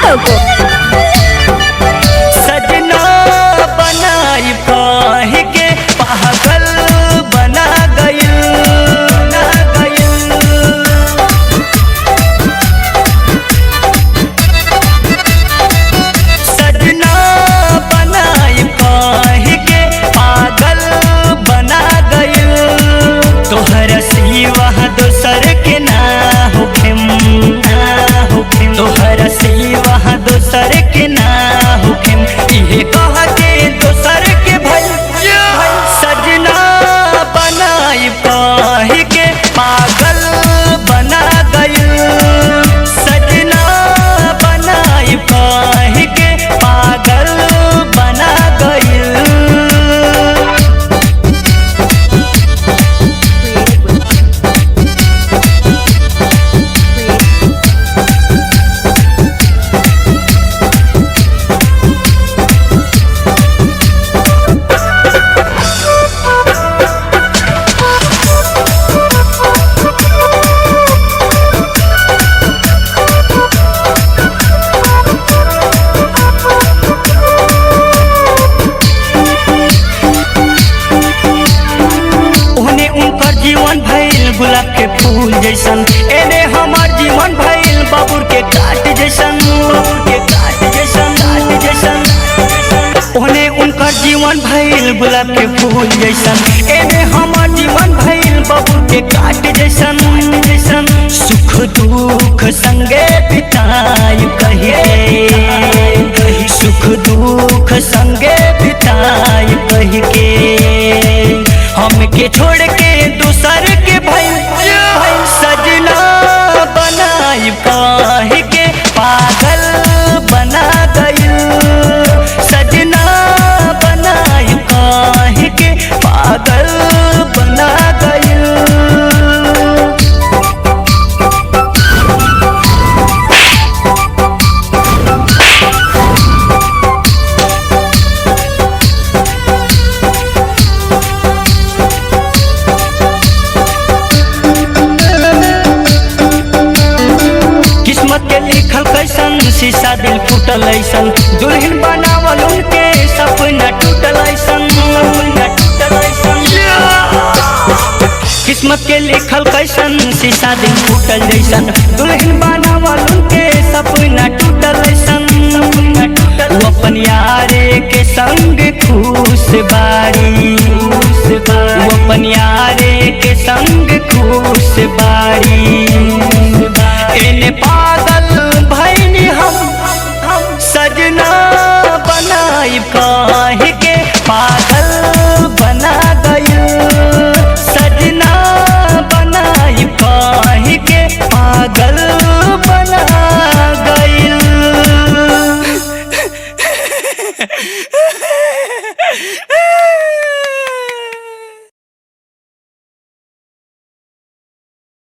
Coco. सजना बनाई कह के पागल बना गइल सजना बनाई कह के पागल बना गइल तोहर सिवा दोसर के ना होखेम तोहर सिवा दोसर के ना होखेम इहे कह के दोसर के भइल सजना बनाई कह के पागल बना गइल सजना बनाई कह के पागल बना गइल। जीवन भइल गुलाब के फूल जैसन एने हमार जीवन भइल बाबुर के काट जैसन ओने उनकर जीवन भइल गुलाब के फूल जैसन एने हमार जीवन भइल बाबुर के काट जैसन सुख दुख संगे बिताई कही सुख दुख संगे बिताई कह के हमके छोड़ के दूसर के भइल सजना बनाई कह के पागल बना गइल सजना बनाई कह के पागल बना गइल। के लिखल कैसन शीशा दिल फूटल ऐसन दुल्हन बनावल उनके सपना टूटल ऐसन किस्मत के लिखल कैसन शीशा दिल फूटल जैसन दुल्हन बनावल उनके सपना टूटल ऐसन वो अपन यारे के संग खुश बारी वो अपन यारे के संग खुश